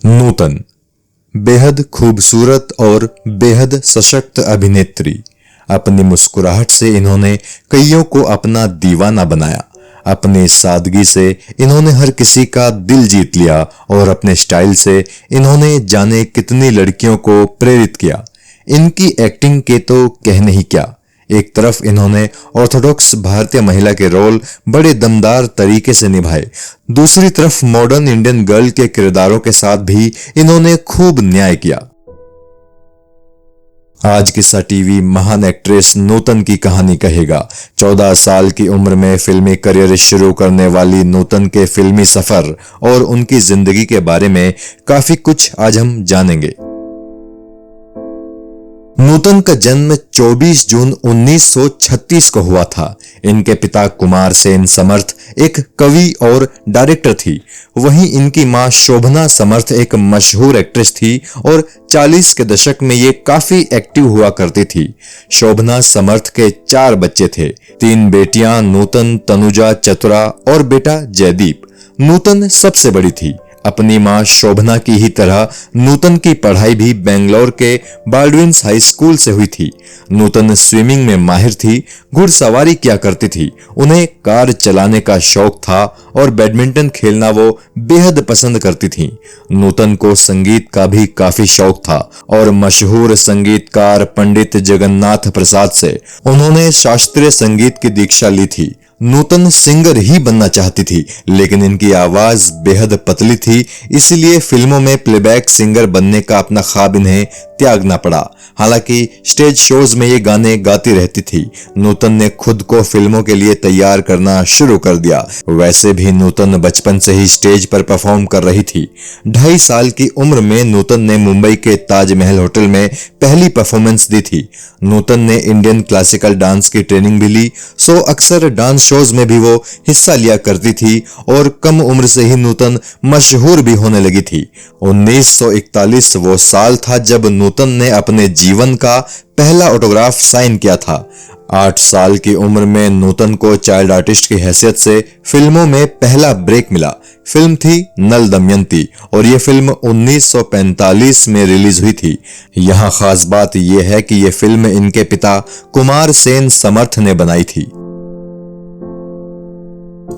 नूतन बेहद खूबसूरत और बेहद सशक्त अभिनेत्री। अपनी मुस्कुराहट से इन्होंने कईयों को अपना दीवाना बनाया। अपनी सादगी से इन्होंने हर किसी का दिल जीत लिया और अपने स्टाइल से इन्होंने जाने कितनी लड़कियों को प्रेरित किया। इनकी एक्टिंग के तो कहने ही क्या। एक तरफ इन्होंने ऑर्थोडॉक्स भारतीय महिला के रोल बड़े दमदार तरीके से निभाए, दूसरी तरफ मॉडर्न इंडियन गर्ल के किरदारों के साथ भी इन्होंने खूब न्याय किया। आज किस्सा टीवी महान एक्ट्रेस नूतन की कहानी कहेगा। 14 साल की उम्र में फिल्मी करियर शुरू करने वाली नूतन के फिल्मी सफर और उनकी जिंदगी के बारे में काफी कुछ आज हम जानेंगे। नूतन का जन्म 24 जून 1936 को हुआ था। इनके पिता कुमार सेन समर्थ एक कवि और डायरेक्टर थी। वहीं इनकी मां शोभना समर्थ एक मशहूर एक्ट्रेस थी और 40 के दशक में ये काफी एक्टिव हुआ करती थी। शोभना समर्थ के 4 बच्चे थे, 3 बेटियां नूतन, तनुजा, चतुरा और बेटा जयदीप। नूतन सबसे बड़ी थी। अपनी मां शोभना की ही तरह नूतन की पढ़ाई भी बेंगलोर के बाल्डविन्स हाई स्कूल से हुई थी। नूतन स्विमिंग में माहिर थी, घुड़सवारी किया करती थी, उन्हें कार चलाने का शौक था और बैडमिंटन खेलना वो बेहद पसंद करती थी। नूतन को संगीत का भी काफी शौक था और मशहूर संगीतकार पंडित जगन्नाथ प्रसाद से उन्होंने शास्त्रीय संगीत की दीक्षा ली थी। नूतन सिंगर ही बनना चाहती थी, लेकिन इनकी आवाज बेहद पतली थी, इसलिए फिल्मों में प्लेबैक सिंगर बनने का अपना ख्वाब इन्हें त्यागना पड़ा। हालांकि स्टेज शोज में ये गाने गाती रहती थी। नूतन ने खुद को फिल्मों के लिए तैयार करना शुरू कर दिया। वैसे भी नूतन बचपन से ही स्टेज पर परफॉर्म कर रही थी। 2.5 साल की उम्र में नूतन ने मुंबई के ताजमहल होटल में पहली परफॉर्मेंस दी थी। नूतन ने इंडियन क्लासिकल डांस की ट्रेनिंग भी ली, सो अक्सर डांस शोज में भी वो हिस्सा लिया करती थी और कम उम्र से ही नूतन मशहूर भी होने लगी थी। 1941 वो साल था जब नूतन ने अपने जीवन का पहला ऑटोग्राफ साइन किया था। 8 साल की उम्र में नूतन को चाइल्ड आर्टिस्ट की हैसियत से फिल्मों में पहला ब्रेक मिला। फिल्म थी नल दमयंती और ये फिल्म 1945 में रिलीज हुई थी। यहाँ खास बात यह है कि ये फिल्म इनके पिता कुमार सेन समर्थ ने बनाई थी।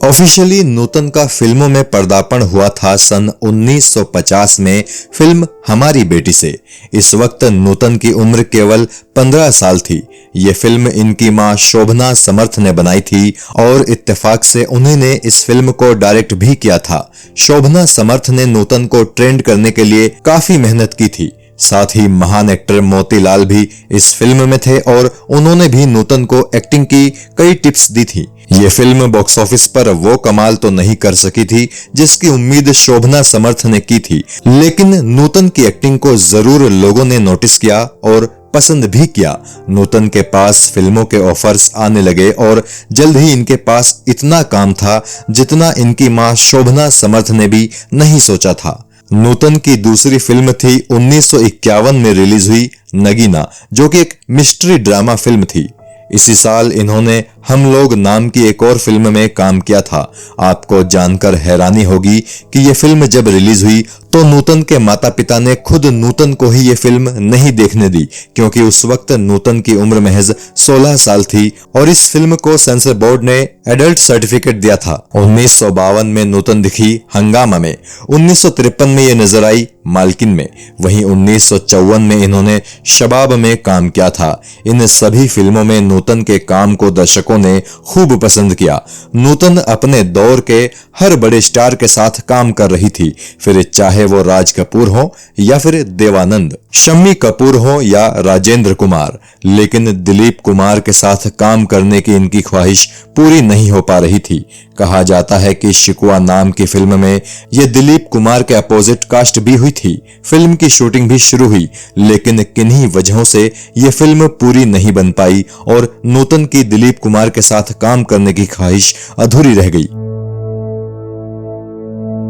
ऑफिशियली नूतन का फिल्मों में पदार्पण हुआ था सन 1950 में फिल्म हमारी बेटी से। इस वक्त नूतन की उम्र केवल 15 साल थी। ये फिल्म इनकी मां शोभना समर्थ ने बनाई थी और इत्तेफाक से उन्हीं ने इस फिल्म को डायरेक्ट भी किया था। शोभना समर्थ ने नूतन को ट्रेंड करने के लिए काफी मेहनत की थी। साथ ही महान एक्टर मोतीलाल भी इस फिल्म में थे और उन्होंने भी नूतन को एक्टिंग की कई टिप्स दी थी। ये फिल्म बॉक्स ऑफिस पर वो कमाल तो नहीं कर सकी थी जिसकी उम्मीद शोभना समर्थ ने की थी, लेकिन नूतन की एक्टिंग को जरूर लोगों ने नोटिस किया और पसंद भी किया। नूतन के पास फिल्मों के ऑफर्स आने लगे और जल्द ही इनके पास इतना काम था जितना इनकी मां शोभना समर्थ ने भी नहीं सोचा था। नूतन की दूसरी फिल्म थी 1951 में रिलीज हुई नगीना, जो कि एक मिस्ट्री ड्रामा फिल्म थी। इसी साल इन्होंने हम लोग नाम की एक और फिल्म में काम किया था। आपको जानकर हैरानी होगी कि यह फिल्म जब रिलीज हुई तो नूतन के माता पिता ने खुद नूतन को ही ये फिल्म नहीं देखने दी, क्योंकि उस वक्त नूतन की उम्र महज 16 साल थी और इस फिल्म को सेंसर बोर्ड ने एडल्ट सर्टिफिकेट दिया था। 1952 में नूतन दिखी हंगामा में, 1953 में ये नजर आई मालकिन में, वहीं 1954 में इन्होंने शबाब में काम किया था। इन सभी फिल्मों में नूतन के काम को दर्शकों ने खूब पसंद किया। नूतन अपने दौर के हर बड़े स्टार के साथ काम कर रही थी, फिर चाहे वो राज कपूर हो या फिर देवानंद, शम्मी कपूर हो या राजेंद्र कुमार, लेकिन दिलीप कुमार के साथ काम करने की इनकी ख्वाहिश पूरी नहीं हो पा रही थी। कहा जाता है कि शिकवा नाम की फिल्म में ये दिलीप कुमार के अपोजिट कास्ट भी हुई थी। फिल्म की शूटिंग भी शुरू हुई, लेकिन किन्हीं वजहों से ये फिल्म पूरी नहीं बन पाई और नूतन की दिलीप कुमार के साथ काम करने की ख्वाहिश अधूरी रह गई।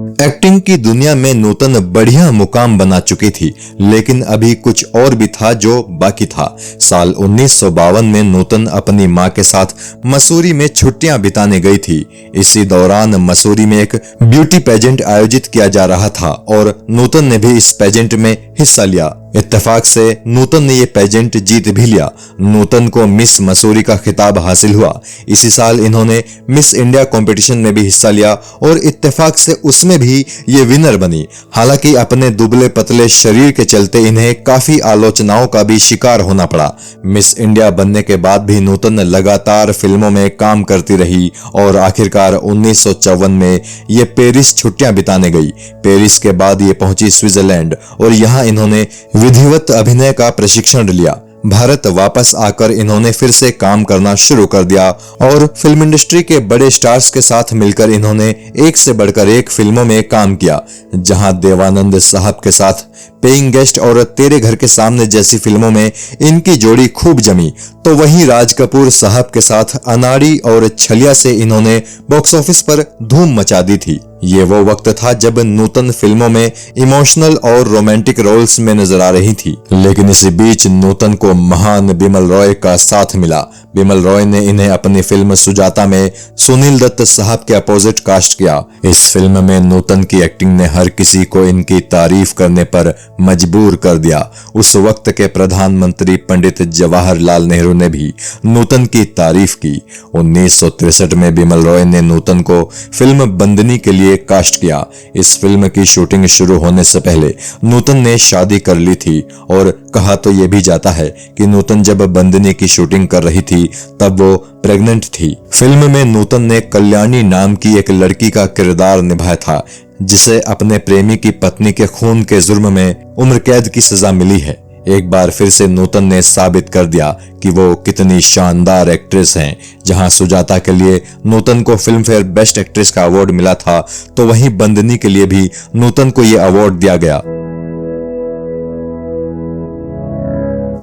एक्टिंग की दुनिया में नूतन बढ़िया मुकाम बना चुकी थी, लेकिन अभी कुछ और भी था जो बाकी था। साल 1952 में नूतन अपनी मां के साथ मसूरी में छुट्टियां बिताने गई थी। इसी दौरान मसूरी में एक ब्यूटी पेजेंट आयोजित किया जा रहा था और नूतन ने भी इस पेजेंट में हिस्सा लिया। इत्तेफाक से नूतन ने ये पेजेंट जीत भी लिया। नूतन को मिस मसूरी का खिताब हासिल हुआ। इसी साल इन्होंने मिस इंडिया कंपटीशन में भी हिस्सा लिया और इत्तेफाक से उसमें भी ये विनर बनी। हालांकि अपने दुबले पतले शरीर के चलते इन्हें काफी आलोचनाओं का भी शिकार होना पड़ा। मिस इंडिया बनने के बाद भी नूतन लगातार फिल्मों में काम करती रही और आखिरकार 1954 में ये पेरिस छुट्टियां बिताने गई। पेरिस के बाद ये पहुंची स्विट्जरलैंड और यहाँ इन्होंने विधिवत अभिनय का प्रशिक्षण लिया। भारत वापस आकर इन्होंने फिर से काम करना शुरू कर दिया और फिल्म इंडस्ट्री के बड़े स्टार्स के साथ मिलकर इन्होंने एक से बढ़कर एक फिल्मों में काम किया। जहां देवानंद साहब के साथ पेइंग गेस्ट और तेरे घर के सामने जैसी फिल्मों में इनकी जोड़ी खूब जमी, तो वहीं राज कपूर साहब के साथ अनाड़ी और छलिया से इन्होंने बॉक्स ऑफिस पर धूम मचा दी थी। ये वो वक्त था जब नूतन फिल्मों में इमोशनल और रोमांटिक रोल्स में नजर आ रही थी। लेकिन इसी बीच नूतन को महान बिमल रॉय का साथ मिला। बिमल रॉय ने इन्हें अपनी फिल्म सुजाता में सुनील दत्त साहब के अपोजिट कास्ट किया। इस फिल्म में नूतन की एक्टिंग ने हर किसी को इनकी तारीफ करने पर मजबूर कर दिया। उस वक्त के प्रधानमंत्री पंडित जवाहरलाल नेहरू ने भी नूतन की तारीफ की। 1963 में बिमल रॉय ने नूतन को फिल्म बंदनी के लिए कास्ट किया। इस फिल्म की शूटिंग शुरू होने से पहले नूतन ने शादी कर ली थी और कहा तो यह भी जाता है कि नूतन जब बंदनी की शूटिंग कर रही थी तब वो प्रेग्नेंट थी। फिल्म में नूतन ने कल्याणी नाम की एक लड़की का किरदार निभाया था, जिसे अपने प्रेमी की पत्नी के खून के जुर्म में उम्र कैद की सजा मिली है। एक बार फिर से नूतन ने साबित कर दिया कि वो कितनी शानदार एक्ट्रेस हैं। जहां सुजाता के लिए नूतन को फिल्म फेयर बेस्ट एक्ट्रेस का अवार्ड मिला था, तो वहीं बंदनी के लिए भी नूतन को यह अवार्ड दिया गया।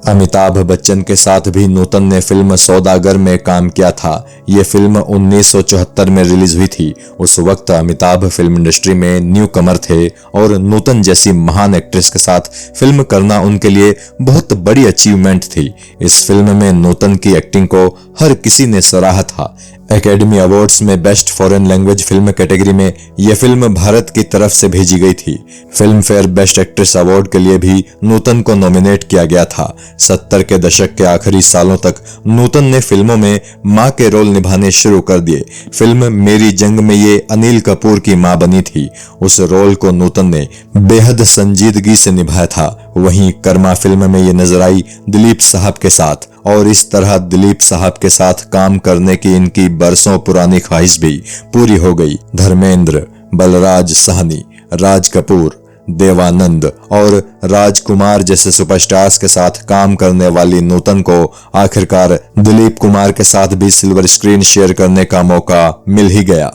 अमिताभ बच्चन के साथ भी नूतन ने फिल्म सौदागर में काम किया था। ये फिल्म 1974 में रिलीज हुई थी। उस वक्त अमिताभ फिल्म इंडस्ट्री में न्यू कमर थे और नूतन जैसी महान एक्ट्रेस के साथ फिल्म करना उनके लिए बहुत बड़ी अचीवमेंट थी। इस फिल्म में नूतन की एक्टिंग को हर किसी ने सराहा था। एकेडमी अवार्ड्स में best foreign language film category में यह फिल्म भारत की तरफ से भेजी गई थी। Film fair best actress award के लिए भी नूतन को नॉमिनेट किया गया था। 70 के दशक के आखिरी सालों तक नूतन ने फिल्मों में मां के रोल निभाने शुरू कर दिए। फिल्म मेरी जंग में ये अनिल कपूर की मां बनी थी। उस रोल को नूतन ने बेहद संजीदगी से निभाया था। वहीं कर्मा फिल्म में ये नजर आई दिलीप साहब के साथ और इस तरह दिलीप साहब के साथ काम करने की इनकी बरसों पुरानी ख्वाहिश भी पूरी हो गई। धर्मेंद्र, बलराज साहनी, राज कपूर, देवानंद और राजकुमार जैसे सुपरस्टार्स के साथ काम करने वाली नूतन को आखिरकार दिलीप कुमार के साथ भी सिल्वर स्क्रीन शेयर करने का मौका मिल ही गया।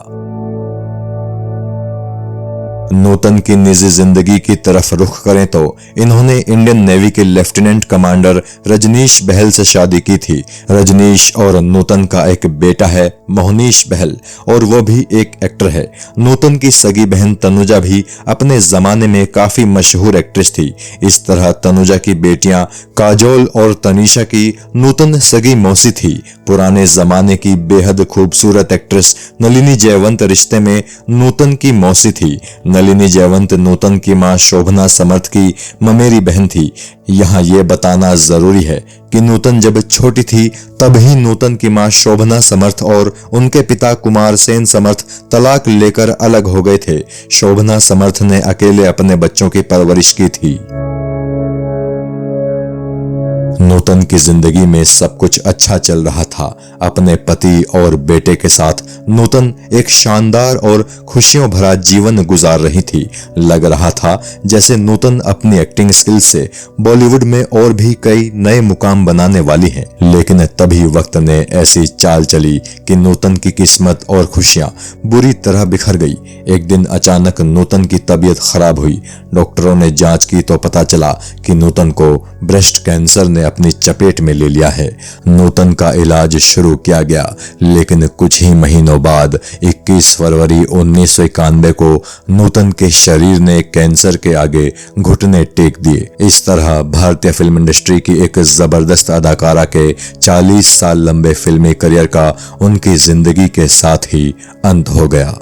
नूतन की निजी जिंदगी की तरफ रुख करें तो इन्होंने इंडियन नेवी के लेफ्टिनेंट कमांडर रजनीश बहल से शादी की थी। रजनीश और नूतन का एक बेटा है मोहनीश बहल और वो भी एक एक्टर है। नूतन की सगी बहन तनुजा भी अपने जमाने में काफी मशहूर एक्ट्रेस थी। इस तरह तनुजा की बेटियां काजोल और तनीषा की नूतन सगी मौसी थी। पुराने जमाने की बेहद खूबसूरत एक्ट्रेस नलिनी जयवंत रिश्ते में नूतन की मौसी थी। नलिनी जयवंत नूतन की मां शोभना समर्थ की ममेरी बहन थी। यहाँ ये बताना जरूरी है कि नूतन जब छोटी थी तब ही नूतन की मां शोभना समर्थ और उनके पिता कुमार सेन समर्थ तलाक लेकर अलग हो गए थे। शोभना समर्थ ने अकेले अपने बच्चों की परवरिश की थी। नूतन की जिंदगी में सब कुछ अच्छा चल रहा था। अपने पति और बेटे के साथ नूतन एक शानदार और खुशियों भरा जीवन गुजार रही थी। लग रहा था जैसे नूतन अपनी एक्टिंग स्किल से बॉलीवुड में और भी कई नए मुकाम बनाने वाली हैं। लेकिन तभी वक्त ने ऐसी चाल चली कि नूतन की किस्मत और खुशियां बुरी तरह बिखर गई। एक दिन अचानक नूतन की तबीयत खराब हुई। डॉक्टरों ने जांच की तो पता चला कि नूतन को ब्रेस्ट कैंसर ने अपनी चपेट में ले लिया है। नूतन का इलाज इलाज शुरू किया गया, लेकिन कुछ ही महीनों बाद 21 फरवरी 1991 को नूतन के शरीर ने कैंसर के आगे घुटने टेक दिए। इस तरह भारतीय फिल्म इंडस्ट्री की एक जबरदस्त अदाकारा के 40 साल लंबे फिल्मी करियर का उनकी जिंदगी के साथ ही अंत हो गया।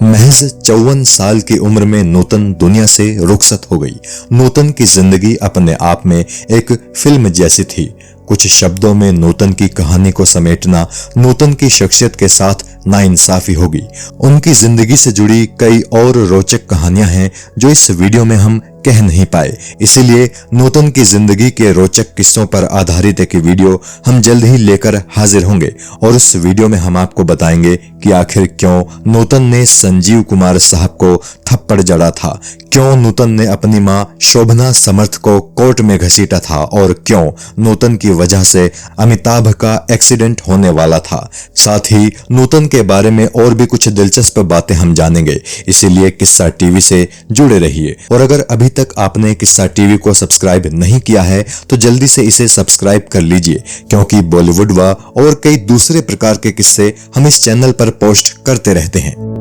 महज 54 साल की उम्र में नूतन दुनिया से रुखसत हो गई। नूतन की जिंदगी अपने आप में एक फिल्म जैसी थी। कुछ शब्दों में नूतन की कहानी को समेटना नूतन की शख्सियत के साथ नाइंसाफी होगी। उनकी जिंदगी से जुड़ी कई और रोचक कहानियां हैं जो इस वीडियो में हम कह नहीं पाए, इसीलिए नूतन की जिंदगी के रोचक किस्सों पर आधारित एक वीडियो हम जल्द ही लेकर हाजिर होंगे और उस वीडियो में हम आपको बताएंगे कि आखिर क्यों नूतन ने संजीव कुमार साहब को थप्पड़ जड़ा था, क्यों नूतन ने अपनी मां शोभना समर्थ को कोर्ट में घसीटा था और क्यों नूतन की वजह से अमिताभ का एक्सीडेंट होने वाला था। साथ ही नूतन के बारे में और भी कुछ दिलचस्प बातें हम जानेंगे, इसीलिए किस्सा टीवी से जुड़े रहिए। और अगर अभी तक आपने किस्सा टीवी को सब्सक्राइब नहीं किया है तो जल्दी से इसे सब्सक्राइब कर लीजिए, क्योंकि बॉलीवुड व और कई दूसरे प्रकार के किस्से हम इस चैनल पर पोस्ट करते रहते हैं।